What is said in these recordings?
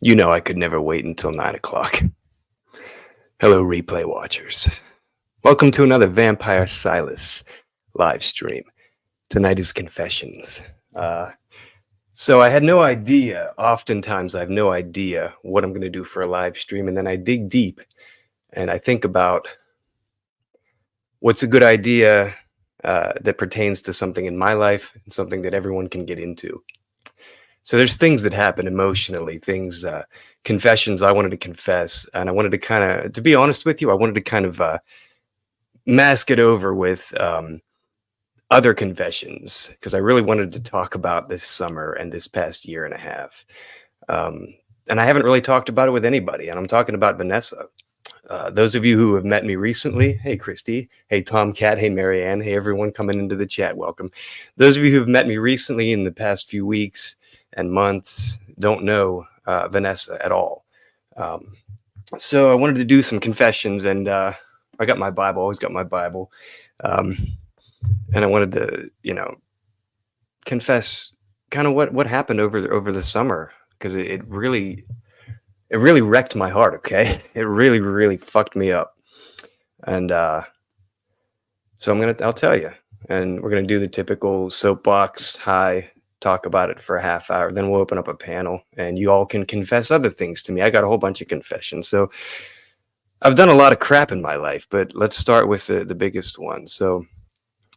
You know I could never wait until 9 o'clock. Hello, replay watchers. Welcome to another Vampire Silas live stream. Tonight is Confessions. So I had no idea, oftentimes I have no idea what I'm going to do for a live stream, and then I dig deep and I think about what's a good idea that pertains to something in my life and something that everyone can get into. So there's things that happen emotionally, things, confessions I wanted to confess, and I wanted to to be honest with you, I wanted to mask it over with other confessions because I really wanted to talk about this summer and this past year and a half. Um, and I haven't really talked about it with anybody, and I'm talking about Vanessa. Those of you who have met me recently, hey Christy, hey Tomcat, hey Marianne, hey everyone coming into the chat, welcome. Those of you who have met me recently in the past few weeks and months don't know Vanessa at all. So I wanted to do some confessions, and I got my Bible, always got my Bible, um, and I wanted to, confess kind of what happened over the summer because it really wrecked my heart. Okay, it really fucked me up, and so I'll tell you, and we're gonna do the typical soapbox high. Talk about it for a half hour, then we'll open up a panel, and you all can confess other things to me. I got a whole bunch of confessions, so I've done a lot of crap in my life, but let's start with the biggest one. So,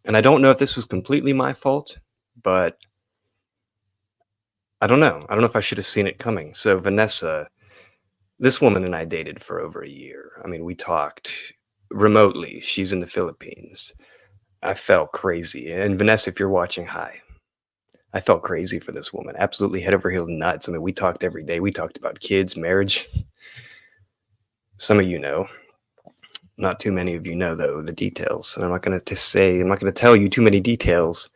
and I don't know if this was completely my fault, but I don't know. I don't know if I should have seen it coming. So, Vanessa, this woman and I dated for over a year. I mean, we talked remotely. She's in the Philippines. I felt crazy. And Vanessa, if you're watching, hi. I felt crazy for this woman. Absolutely head over heels nuts. I mean, we talked every day. We talked about kids, marriage. Some of you know. Not too many of you know, though, the details. And I'm not going to tell you too many details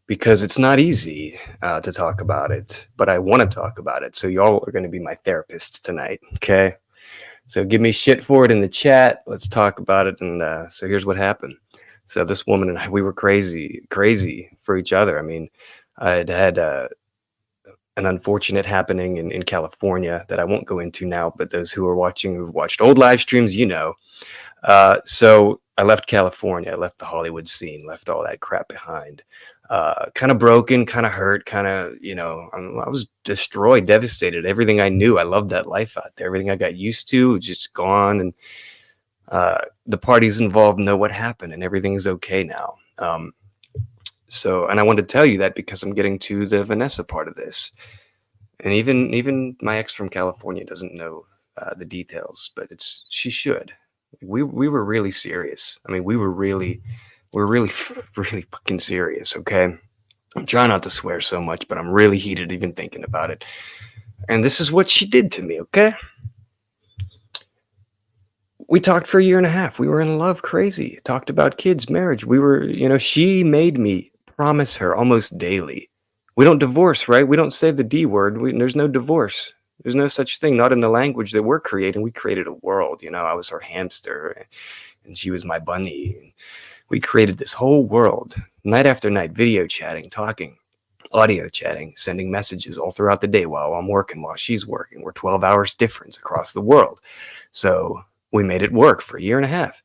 because it's not easy to talk about it, but I want to talk about it. So y'all are going to be my therapists tonight, okay? So give me shit for it in the chat. Let's talk about it. And so here's what happened. So this woman and I, we were crazy for each other. I mean, I had an unfortunate happening in California that I won't go into now, but those who are watching, who've watched old live streams, you know. So I left California, I left the Hollywood scene, left all that crap behind. Kind of broken, kind of hurt, I was destroyed, devastated. Everything I knew, I loved that life out there. Everything I got used to was just gone. And the parties involved know what happened, and everything is okay now. And I wanted to tell you that because I'm getting to the Vanessa part of this. And even my ex from California doesn't know the details, but she should. We were really serious. I mean, we're really really fucking serious. Okay, I'm trying not to swear so much, but I'm really heated even thinking about it. And this is what she did to me. Okay, we talked for a year and a half. We were in love, crazy. Talked about kids, marriage. We were, she made me promise her almost daily. We don't divorce, right? We don't say the D word. There's no divorce. There's no such thing, not in the language that we're creating. We created a world, I was her hamster and she was my bunny. We created this whole world, night after night, video chatting, talking, audio chatting, sending messages all throughout the day while I'm working, while she's working. We're 12 hours difference across the world. So we made it work for a year and a half.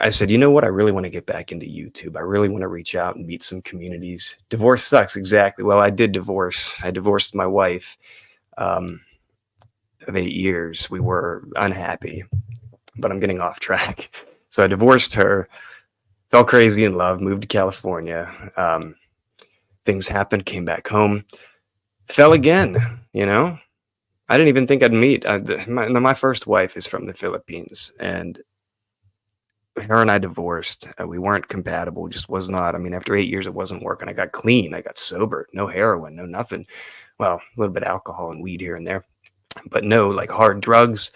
I said, you know what? I really want to get back into YouTube. I really want to reach out and meet some communities. Divorce sucks, exactly. Well, I did divorce. I divorced my wife of 8 years. We were unhappy, but I'm getting off track. So I divorced her, fell crazy in love, moved to California. Things happened, came back home, fell again, I didn't even think I'd meet. My first wife is from the Philippines, and her and I divorced. We weren't compatible, just was not. I mean, after 8 years, it wasn't working. I got clean. I got sober. No heroin, no nothing. Well, a little bit of alcohol and weed here and there, but no like hard drugs.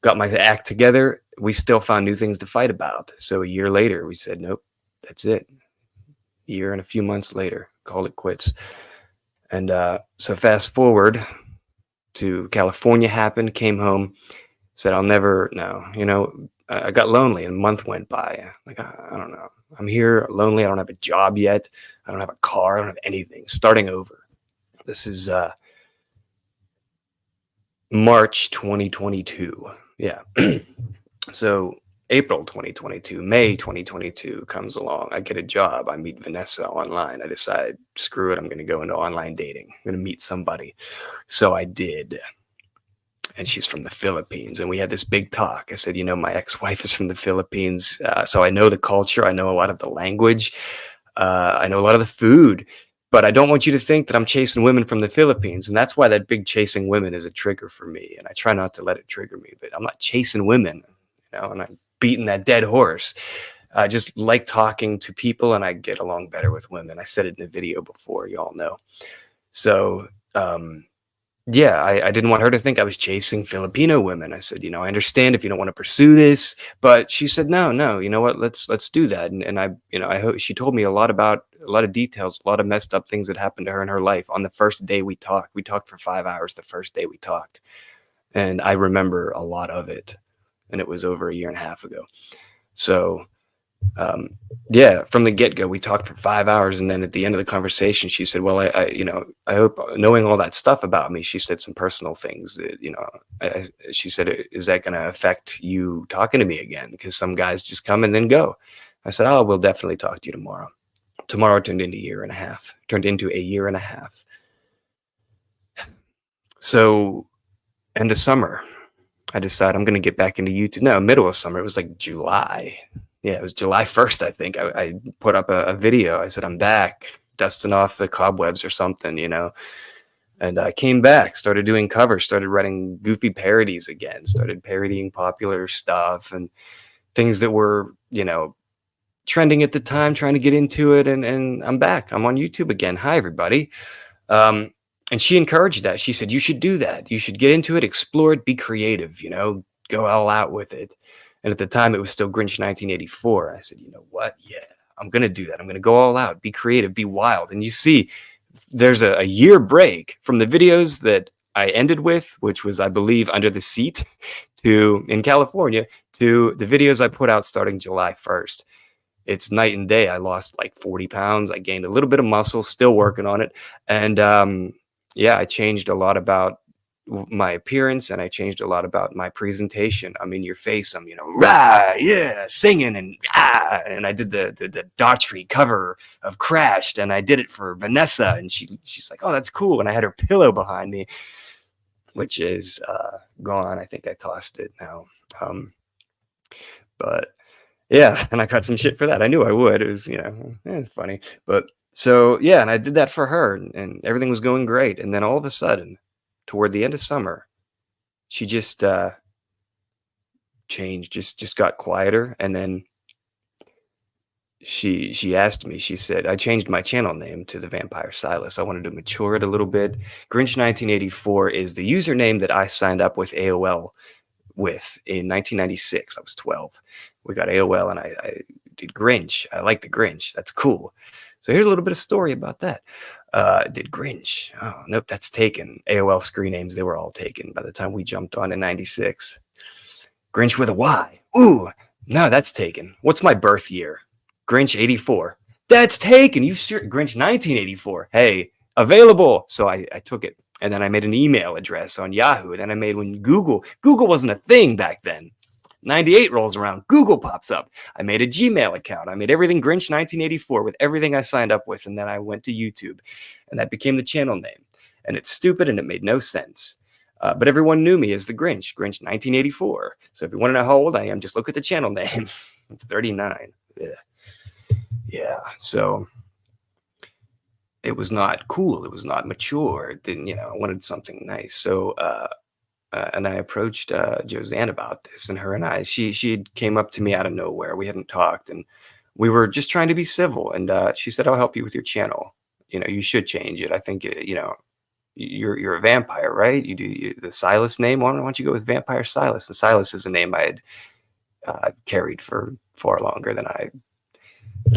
Got my act together. We still found new things to fight about. So a year later, we said, nope, that's it. A year and a few months later, called it quits. And so fast forward to California happened, came home, said, I'll never, no, I got lonely and a month went by. Like, I don't know. I'm here lonely. I don't have a job yet. I don't have a car. I don't have anything. Starting over. This is, March 2022. Yeah. So April 2022, May 2022 comes along. I get a job. I meet Vanessa online. I decide, screw it, I'm going to go into online dating. I'm going to meet somebody. So I did. And she's from the Philippines. And we had this big talk. I said, my ex-wife is from the Philippines. So I know the culture. I know a lot of the language. I know a lot of the food. But I don't want you to think that I'm chasing women from the Philippines. And that's why that big chasing women is a trigger for me. And I try not to let it trigger me. But I'm not chasing women, and I'm beating that dead horse. I just like talking to people, and I get along better with women. I said it in a video before, you all know. So, yeah, I didn't want her to think I was chasing Filipino women. I said, I understand if you don't want to pursue this, but she said, no, no, you know what? Let's do that. And I hope she told me a lot about a lot of details, a lot of messed up things that happened to her in her life on the first day we talked. We talked for 5 hours the first day we talked, and I remember a lot of it. And it was over a year and a half ago. So, um, yeah, from the get-go, we talked for 5 hours, and then at the end of the conversation, she said, "Well, I hope knowing all that stuff about me." She said some personal things. She said, "Is that going to affect you talking to me again? Because some guys just come and then go." I said, "Oh, we'll definitely talk to you tomorrow." Tomorrow turned into a year and a half. Turned into a year and a half. So, end of summer, I decided I'm going to get back into YouTube. No, middle of summer. It was like July. Yeah, it was July 1st, I think. I put up a video. I said, I'm back, dusting off the cobwebs or something, And I came back, started doing covers, started writing goofy parodies again, started parodying popular stuff and things that were, trending at the time, trying to get into it. And I'm back. I'm on YouTube again. Hi, everybody. Um, and she encouraged that. She said, you should do that. You should get into it, explore it, be creative, go all out with it. And at the time, it was still Grinch 1984. I said, you know what? Yeah, I'm going to do that. I'm going to go all out, be creative, be wild. And you see, there's a year break from the videos that I ended with, which was, I believe, Under the Seat in California, to the videos I put out starting July 1st. It's night and day. I lost like 40 pounds. I gained a little bit of muscle, still working on it. And yeah, I changed a lot about my appearance, and I changed a lot about my presentation. I'm in your face. I'm, rah, yeah, singing and I did the Daughtry cover of Crashed, and I did it for Vanessa, and she's like, oh, that's cool. And I had her pillow behind me, which is gone. I think I tossed it now. But yeah, and I got some shit for that. I knew I would. It was, it's funny. But so, yeah, and I did that for her, and everything was going great. And then all of a sudden, toward the end of summer, she just changed, just got quieter. And then she asked me, she said, I changed my channel name to the Vampire Silas. I wanted to mature it a little bit. Grinch 1984 is the username that I signed up with AOL with in 1996. I was 12. We got AOL, and I did Grinch. I like the Grinch. That's cool. So here's a little bit of story about that. Did Grinch. Oh, nope, that's taken. AOL screen names, they were all taken by the time we jumped on in 96. Grinch with a Y. Ooh, no, that's taken. What's my birth year? Grinch 84. That's taken. You sure? Grinch 1984. Hey, available. So I took it. And then I made an email address on Yahoo. And then I made Google wasn't a thing back then. 98 rolls around. Google pops up. I made a Gmail account. I made everything Grinch 1984 with everything I signed up with. And then I went to YouTube, and that became the channel name. And it's stupid, and it made no sense. But everyone knew me as the Grinch 1984. So if you want to know how old I am, just look at the channel name. It's 39. Yeah. So it was not cool. It was not mature. It didn't, I wanted something nice. So, and I approached Josanne about this, and her and I, she came up to me out of nowhere. We hadn't talked, and we were just trying to be civil. And she said, I'll help you with your channel. You should change it. I think, you're a vampire, right? The Silas name. Why don't you go with Vampire Silas? And Silas is a name I had carried for far longer than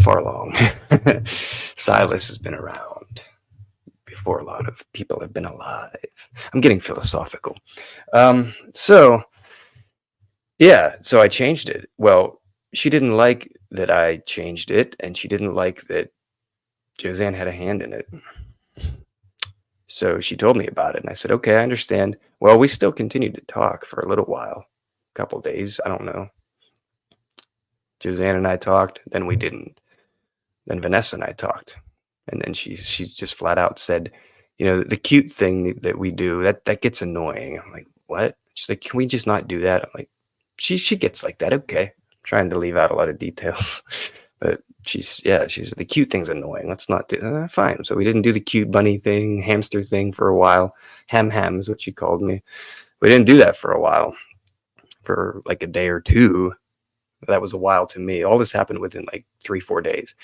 far long. Silas has been around before a lot of people have been alive. I'm getting philosophical. So I changed it. Well, she didn't like that I changed it, and she didn't like that Josanne had a hand in it. So she told me about it, and I said, "Okay, I understand." Well, we still continued to talk for a little while, a couple days, I don't know. Joanne and I talked, then we didn't. Then Vanessa and I talked, and then she's just flat out said, "The cute thing that we do, that gets annoying." I'm like, "What?" She's like, "Can we just not do that?" I'm like, "She gets like that, okay." I'm trying to leave out a lot of details, but she's the cute thing's annoying. Let's not do fine. So we didn't do the cute bunny thing, hamster thing for a while. Ham is what she called me. We didn't do that for a while, for like a day or two. That was a while to me. All this happened within like 3-4 days,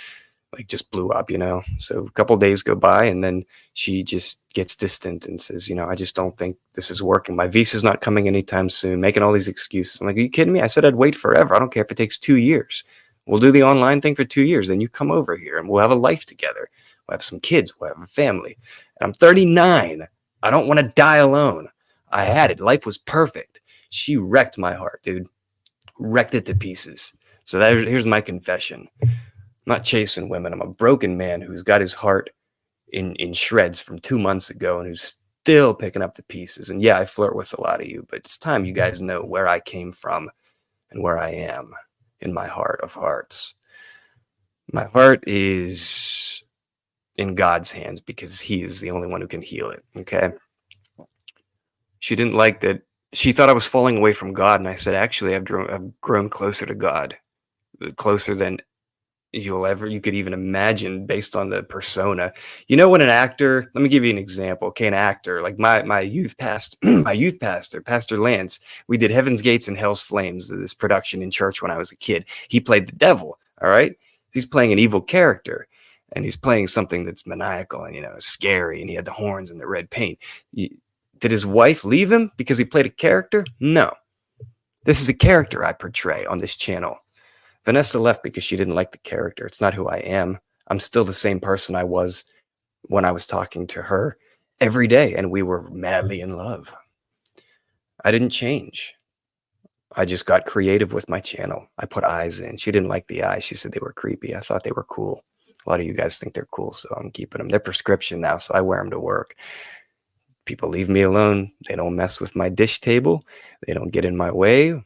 like just blew up. So a couple days go by, and then she just gets distant and says, "I just don't think this is working. My visa's not coming anytime soon," making all these excuses. I'm like, "Are you kidding me? I said I'd wait forever. I don't care if it takes 2 years. We'll do the online thing for 2 years. Then you come over here and we'll have a life together. We'll have some kids. We'll have a family." And I'm 39. I don't want to die alone. I had it. Life was perfect. She wrecked my heart, dude. Wrecked it to pieces. So here's my confession. I'm not chasing women. I'm a broken man who's got his heart in shreds from 2 months ago and who's still picking up the pieces. And yeah, I flirt with a lot of you, but it's time you guys know where I came from and where I am in my heart of hearts. My heart is in God's hands because He is the only one who can heal it. Okay. She didn't like that. She thought I was falling away from God. And I said, actually, I've grown closer to God, closer than you could even imagine based on the persona. When an actor, let me give you an example. Okay, an actor like my youth past, my youth pastor, Pastor Lance. We did Heaven's Gates and Hell's Flames, this production in church when I was a kid. He played the devil. All right, he's playing an evil character, and he's playing something that's maniacal and scary. And he had the horns and the red paint. Did his wife leave him because he played a character? No. This is a character I portray on this channel. Vanessa left because she didn't like the character. It's not who I am. I'm still the same person I was when I was talking to her every day, and we were madly in love. I didn't change. I just got creative with my channel. I put eyes in. She didn't like the eyes. She said they were creepy. I thought they were cool. A lot of you guys think they're cool, so I'm keeping them. They're prescription now, so I wear them to work. People leave me alone. They don't mess with my dish table. They don't get in my way.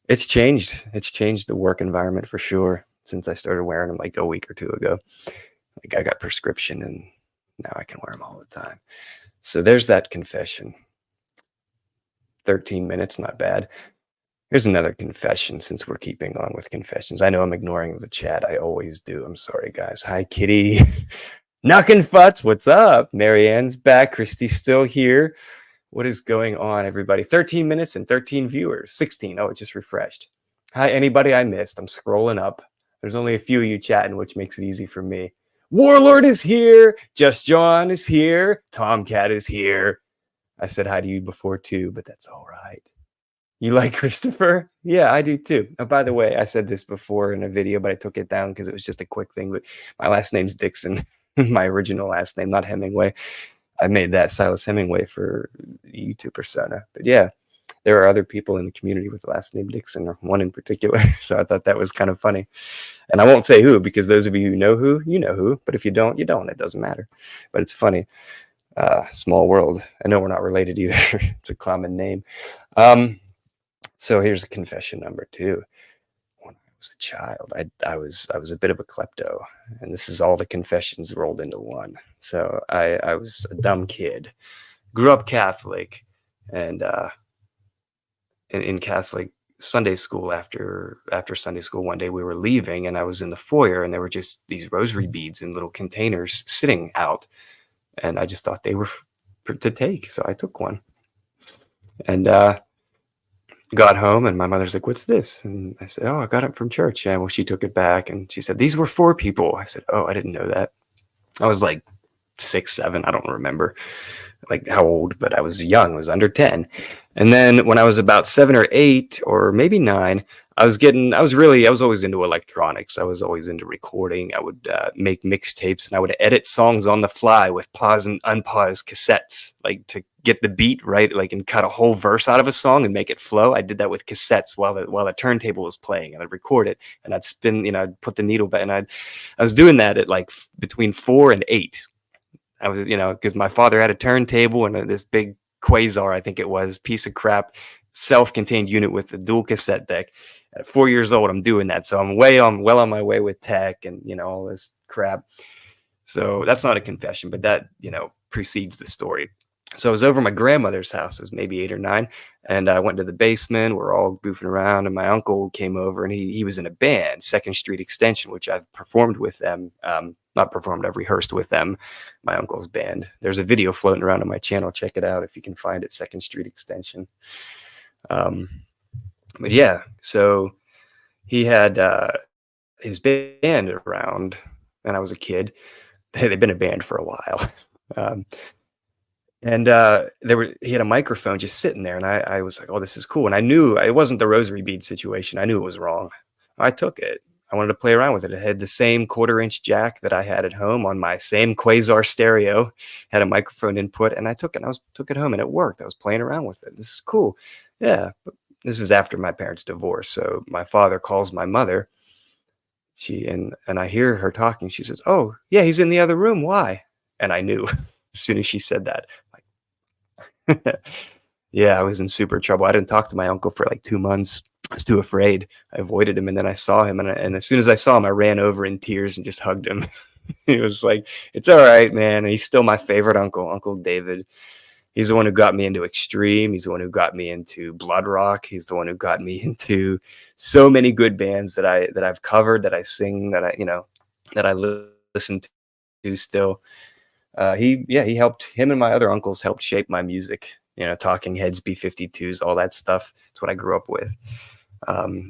It's changed. It's changed the work environment for sure since I started wearing them like a week or two ago. Like I got prescription and now I can wear them all the time. So there's that confession. 13 minutes, not bad. Here's another confession since we're keeping on with confessions. I know I'm ignoring the chat. I always do. I'm sorry, guys. Hi, Kitty. Knockin' Futz, what's up? Marianne's back. Christy's still here. What is going on, everybody? 13 minutes and 13 viewers. 16. Oh, it just refreshed. Hi, anybody I missed. I'm scrolling up. There's only a few of you chatting, which makes it easy for me. Warlord is here. Just John is here. Tomcat is here. I said hi to you before too, but that's all right. You like Christopher? Yeah, I do too. Oh, by the way, I said this before in a video, but I took it down because it was just a quick thing. But my last name's Dixon. My original last name, not Hemingway. I made that Silas Hemingway for the YouTube persona. But yeah, there are other people in the community with the last name Dixon, or one in particular. So I thought that was kind of funny. And I won't say who, because those of you who know who, you know who. But if you don't, you don't. It doesn't matter. But it's funny. Small world. I know we're not related either. It's a common name. So here's a confession number 2. When I was a child, I was a bit of a klepto, and this is all the confessions rolled into one. So I was a dumb kid, grew up Catholic, and in Catholic Sunday school, after Sunday school, one day we were leaving, and I was in the foyer, and there were just these rosary beads in little containers sitting out, and I just thought they were to take, so I took one, and got home, and my mother's like, "What's this?" And I said, "Oh, I got it from church." Yeah, well, she took it back, and she said, "These were for people." I said, "Oh, I didn't know that." I was like 6, 7, I don't remember like how old, but I was young. I was under 10. And then when I was about 7 or 8 or maybe 9, I was always into electronics. I was always into recording. I would make mixtapes, and I would edit songs on the fly with pause and unpause cassettes, like to get the beat right, like, and cut a whole verse out of a song and make it flow. I did that with cassettes while the turntable was playing, and I'd record it, and I'd spin, I'd put the needle back, and I was doing that at like between 4 and 8. I was, because my father had a turntable and this big Quasar, I think it was, piece of crap, self-contained unit with a dual cassette deck. At 4 years old, I'm doing that, so I'm well on my way with tech and all this crap. So that's not a confession, but that precedes the story. So I was over at my grandmother's house. It was maybe 8 or 9, and I went to the basement. We're all goofing around, and my uncle came over, and he was in a band, Second Street Extension, which I've performed with them. Not performed, I've rehearsed with them. My uncle's band. There's a video floating around on my channel. Check it out if you can find it. Second Street Extension. Um, but yeah, so he had his band around, and I was a kid. They've been a band for a while. Um, And he had a microphone just sitting there, and I was like, "Oh, this is cool." And I knew it wasn't the rosary bead situation. I knew it was wrong. I took it. I wanted to play around with it. It had the same 1/4 inch jack that I had at home on my same Quasar stereo. Had a microphone input, and I took it. And took it home, and it worked. I was playing around with it. This is cool. Yeah, but this is after my parents' divorce. So my father calls my mother. And I hear her talking. She says, "Oh, yeah, he's in the other room. Why?" And I knew as soon as she said that. Yeah, I was in super trouble. I didn't talk to my uncle for like 2 months. I was too afraid. I avoided him, and then I saw him, and as soon as I saw him, I ran over in tears and just hugged him. He was like, "It's all right, man." And he's still my favorite uncle, Uncle David. He's the one who got me into extreme. He's the one who got me into blood rock. He's the one who got me into so many good bands that I've covered, that I sing, that I listen to still. He helped. Him and my other uncles helped shape my music. Talking Heads, B-52s, all that stuff. It's what I grew up with.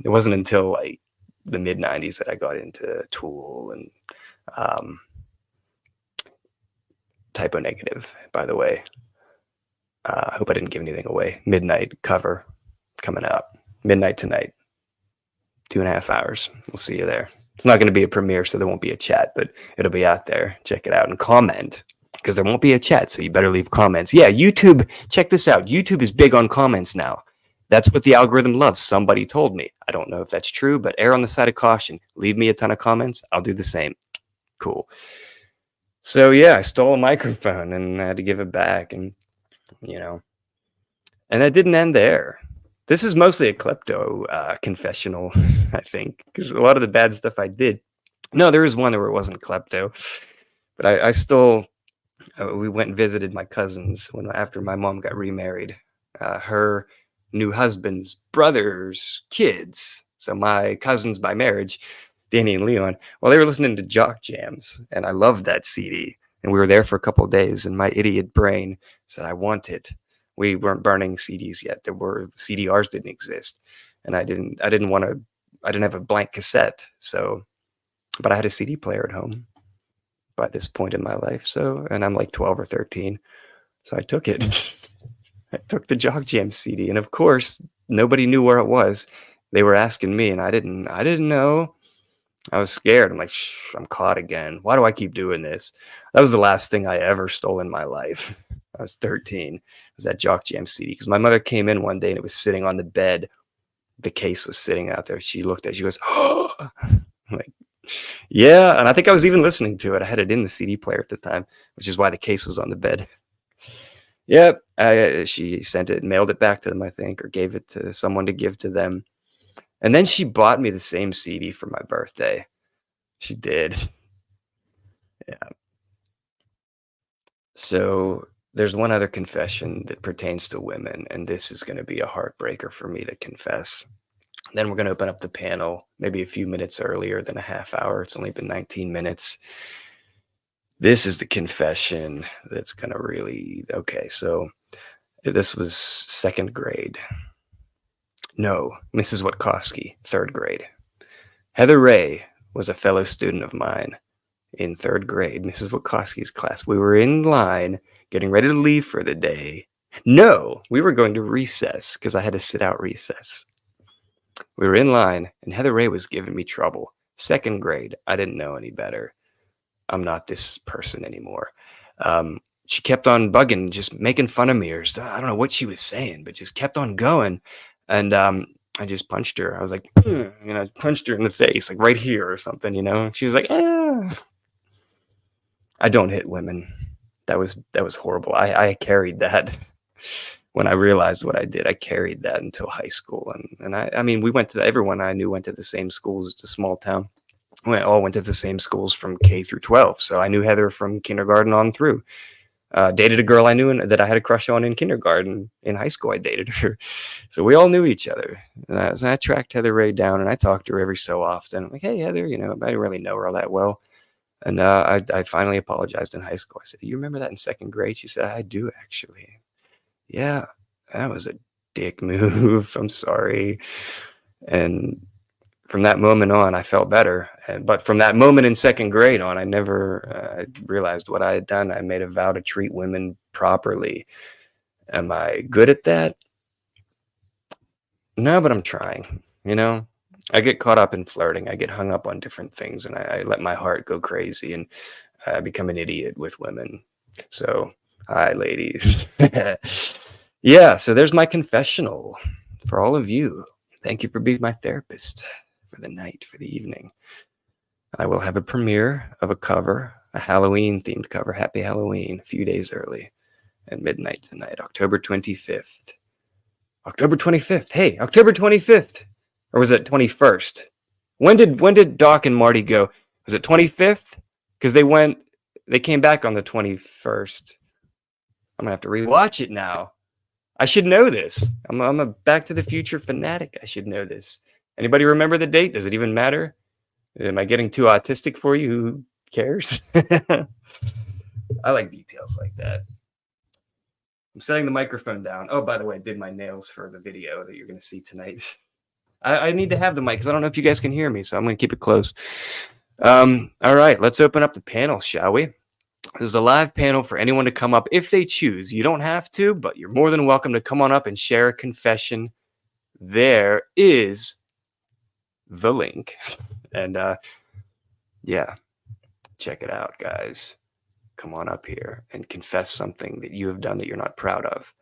It wasn't until like the mid '90s that I got into Tool and Typo Negative. By the way, I hope I didn't give anything away. Midnight cover coming up. Midnight tonight. 2.5 hours. We'll see you there. It's not going to be a premiere, so there won't be a chat, but it'll be out there. Check it out and comment, because there won't be a chat, so you better leave comments. Yeah, YouTube, check this out. YouTube is big on comments now. That's what the algorithm loves. Somebody told me. I don't know if that's true, but err on the side of caution. Leave me a ton of comments. I'll do the same. Cool. So yeah, I stole a microphone and I had to give it back, and and that didn't end there. This is mostly a klepto confessional, I think, because a lot of the bad stuff I did. No, there was one where it wasn't klepto, but I stole. We went and visited my cousins after my mom got remarried. Her new husband's brother's kids. So my cousins by marriage, Danny and Leon. Well, they were listening to Jock Jams, and I loved that CD. And we were there for a couple of days, and my idiot brain said, "I want it." We weren't burning CDs yet. There were CDRs didn't exist, and I didn't have a blank cassette. So, but I had a CD player at home by this point in my life. So, and I'm like 12 or 13. So I took it. I took the Jock Jam CD, and of course, nobody knew where it was. They were asking me, and I didn't know. I was scared. I'm like, I'm caught again. Why do I keep doing this? That was the last thing I ever stole in my life. I was 13. It was that Jock Jam CD, because my mother came in one day and it was sitting on the bed. The case was sitting out there. She looked at it. She goes, "Oh," I'm like, yeah. And I think I was even listening to it. I had it in the CD player at the time, which is why the case was on the bed. Yep. She sent it, mailed it back to them, I think, or gave it to someone to give to them. And then she bought me the same CD for my birthday. She did. Yeah. So there's one other confession that pertains to women, and this is going to be a heartbreaker for me to confess. Then we're going to open up the panel maybe a few minutes earlier than a half hour. It's only been 19 minutes. This is the confession that's going to really, okay, so this was 2nd grade. No, Mrs. Witkowski, 3rd grade. Heather Ray was a fellow student of mine in 3rd grade, Mrs. Witkowski's class. We were in line getting ready to leave for the day. No, we were going to recess because I had to sit out recess. We were in line, and Heather Ray was giving me trouble. 2nd grade, I didn't know any better. I'm not this person anymore. She kept on bugging, just making fun of me, or I don't know what she was saying, but just kept on going. And I just punched her. I was like, punched her in the face, like right here or something, She was like, ah. I don't hit women. That was horrible. I carried that when I realized what I did. I carried that until high school, and I mean, we went to everyone I knew went to the same schools. It's a small town. We all went to the same schools from K through 12. So I knew Heather from kindergarten on through. Dated a girl I knew that I had a crush on in kindergarten. In high school, I dated her. So we all knew each other. And I tracked Heather Ray down, and I talked to her every so often. I'm like, hey, Heather, I didn't really know her all that well. And I finally apologized in high school. I said, you remember that in second grade? She said, I do, actually. Yeah, that was a dick move. I'm sorry. And from that moment on, I felt better. But from that moment in second grade on, I never realized what I had done. I made a vow to treat women properly. Am I good at that? No, but I'm trying. I get caught up in flirting. I get hung up on different things, and I let my heart go crazy, and I become an idiot with women. So, hi, ladies. Yeah, so there's my confessional for all of you. Thank you for being my therapist for the night, for the evening. I will have a premiere of a cover, a Halloween-themed cover, Happy Halloween, a few days early at midnight tonight, October 25th. October 25th. Hey, October 25th. Or was it 21st? When did Doc and Marty go? Was it 25th? Because they came back on the 21st. I'm gonna have to rewatch it now. I should know this. I'm a Back to the Future fanatic. I should know this. Anybody remember the date? Does it even matter? Am I getting too autistic for you? Who cares? I like details like that. I'm setting the microphone down. Oh, by the way, I did my nails for the video that you're going to see tonight. I need to have the mic because I don't know if you guys can hear me, so I'm going to keep it close. All right, let's open up the panel, shall we? This is a live panel for anyone to come up if they choose. You don't have to, but you're more than welcome to come on up and share a confession. There is the link. And yeah, check it out, guys. Come on up here and confess something that you have done that you're not proud of,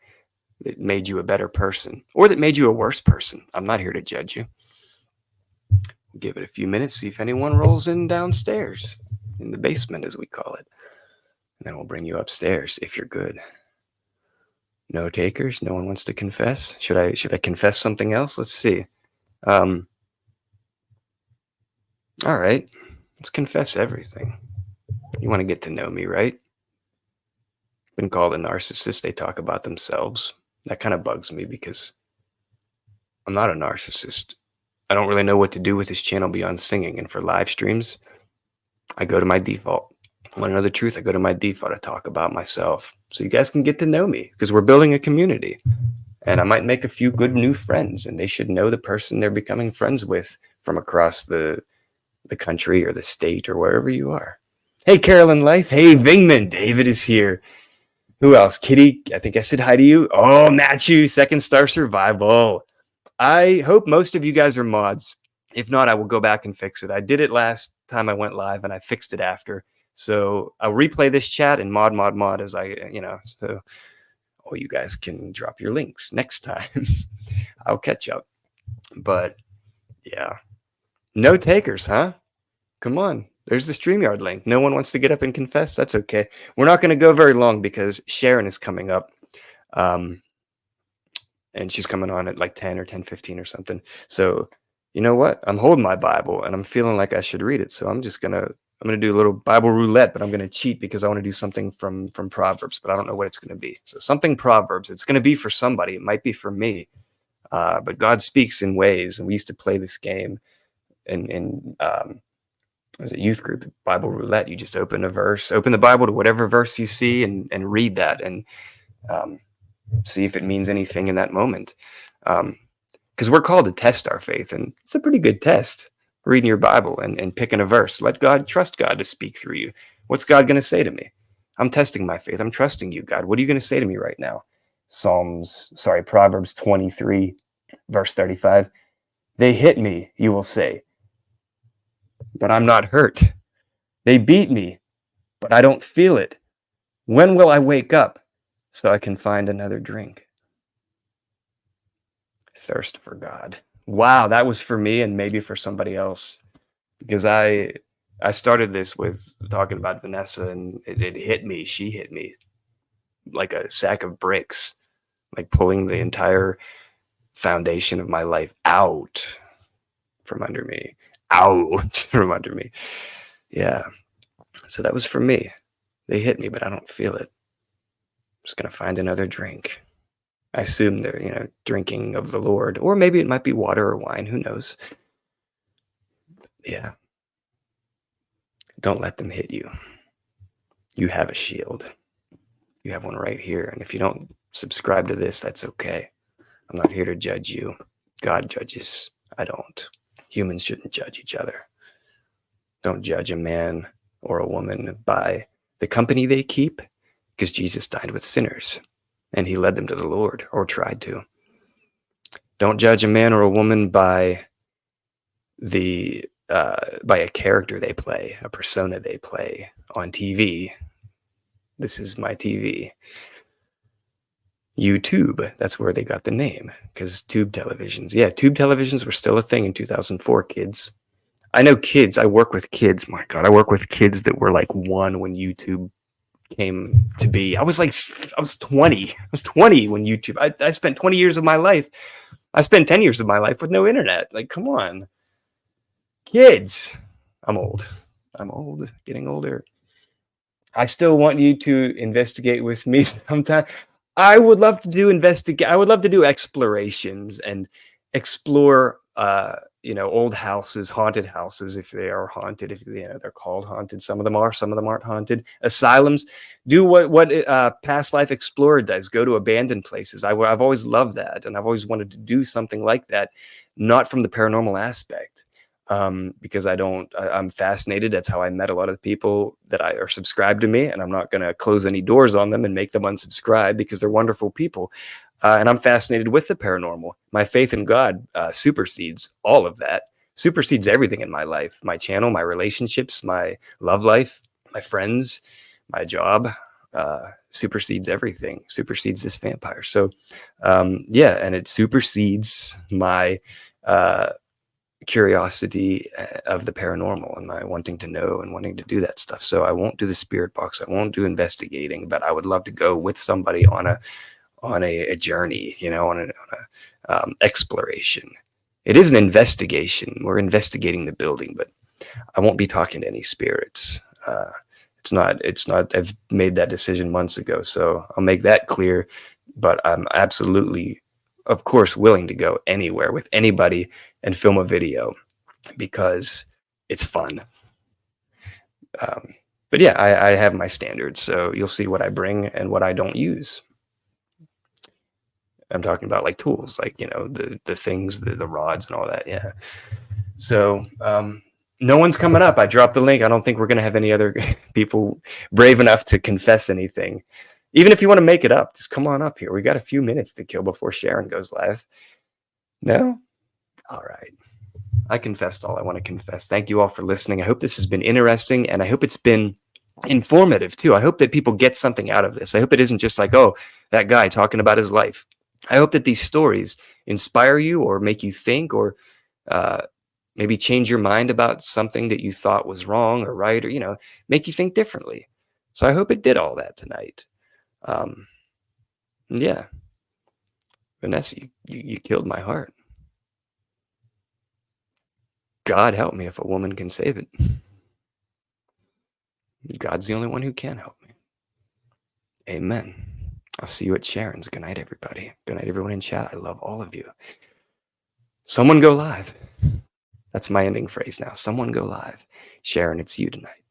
that made you a better person, or that made you a worse person. I'm not here to judge you. Give it a few minutes, see if anyone rolls in downstairs, in the basement, as we call it. And then we'll bring you upstairs if you're good. No takers? No one wants to confess? Should I confess something else? Let's see. All right. Let's confess everything. You want to get to know me, right? Been called a narcissist. They talk about themselves. That kind of bugs me because I'm not a narcissist. I don't really know what to do with this channel beyond singing. And for live streams, I go to my default. Want to know the truth? I go to my default to talk about myself. So you guys can get to know me because we're building a community. And I might make a few good new friends, and they should know the person they're becoming friends with from across the country or the state or wherever you are. Hey, Carolyn Life. Hey, Vingman. David is here. Who else? Kitty, I think I said hi to you. Oh, Matthew, Second Star Survival. I hope most of you guys are mods. If not, I will go back and fix it. I did it last time I went live, and I fixed it after. So I'll replay this chat and mod as so all you guys can drop your links next time. I'll catch up. But yeah, no takers, huh? Come on. There's the StreamYard link. No one wants to get up and confess. That's okay. We're not going to go very long because Sharon is coming up. And she's coming on at like 10 or 10:15 or something. So you know what? I'm holding my Bible and I'm feeling like I should read it. So I'm gonna do a little Bible roulette, but I'm gonna cheat because I want to do something from Proverbs, but I don't know what it's gonna be. So something Proverbs. It's gonna be for somebody. It might be for me. But God speaks in ways, and we used to play this game in as a youth group, Bible roulette. You just open the Bible to whatever verse you see, and read that, and see if it means anything in that moment. Because we're called to test our faith, and it's a pretty good test. Reading your Bible and picking a verse. Trust God to speak through you. What's God going to say to me? I'm testing my faith. I'm trusting you, God. What are you going to say to me right now? Proverbs 23, verse 35. They hit me, you will say, but I'm not hurt. They beat me, but I don't feel it. When will I wake up so I can find another drink? Thirst for God. Wow, that was for me and maybe for somebody else. Because I started this with talking about Vanessa, and it hit me. She hit me like a sack of bricks, like pulling the entire foundation of my life out from under me, out from under me. Yeah. So that was for me. They hit me, but I don't feel it. I'm just gonna find another drink. I assume they're, drinking of the Lord, or maybe it might be water or wine. Who knows? Yeah. Don't let them hit you. You have a shield. You have one right here. And if you don't subscribe to this, that's okay. I'm not here to judge you. God judges. I don't. Humans shouldn't judge each other. Don't judge a man or a woman by the company they keep, because Jesus dined with sinners and he led them to the Lord, or tried to. Don't judge a man or a woman by by a character they play, a persona they play on TV. This is my TV. YouTube, that's where they got the name, because tube televisions. Yeah, tube televisions were still a thing in 2004, kids. I know kids. I work with kids. My God, I work with kids that were like 1 when YouTube came to be. I was 20. I was 20 when YouTube. I spent 20 years of my life. I spent 10 years of my life with no internet. Like, come on, kids. I'm old. I'm old. Getting older. I still want you to investigate with me sometime. I would love to do I would love to do explorations and explore, old houses, haunted houses, if they are haunted, if they're called haunted. Some of them are, some of them aren't haunted. Asylums. Do what Past Life Explorer does. Go to abandoned places. I've always loved that, and I've always wanted to do something like that, not from the paranormal aspect. Because I'm fascinated. That's how I met a lot of the people that are subscribed to me, and I'm not going to close any doors on them and make them unsubscribe, because they're wonderful people. And I'm fascinated with the paranormal. My faith in God supersedes all of that, supersedes everything in my life, my channel, my relationships, my love life, my friends, my job, supersedes everything, supersedes this vampire. So, yeah, and it supersedes my, curiosity of the paranormal and my wanting to know and wanting to do that stuff. So I won't do the spirit box. I won't do investigating, but I would love to go with somebody on a journey, on a exploration. It is an investigation. We're investigating the building, but I won't be talking to any spirits. It's not, I've made that decision months ago, so I'll make that clear, but I'm absolutely, of course, willing to go anywhere with anybody and film a video, because it's fun. But yeah, I have my standards, so you'll see what I bring and what I don't use. I'm talking about like tools, like, the things, the rods and all that. Yeah. So, no one's coming up. I dropped the link. I don't think we're going to have any other people brave enough to confess anything. Even if you want to make it up, just come on up here. We got a few minutes to kill before Sharon goes live. No? All right. I confessed all I want to confess. Thank you all for listening. I hope this has been interesting, and I hope it's been informative too. I hope that people get something out of this. I hope it isn't just like, oh, that guy talking about his life. I hope that these stories inspire you, or make you think, or maybe change your mind about something that you thought was wrong or right, or, make you think differently. So I hope it did all that tonight. Yeah. Vanessa, you killed my heart. God help me if a woman can save it. God's the only one who can help me. Amen. I'll see you at Sharon's. Good night, everybody. Good night, everyone in chat. I love all of you. Someone go live. That's my ending phrase now. Someone go live. Sharon, it's you tonight.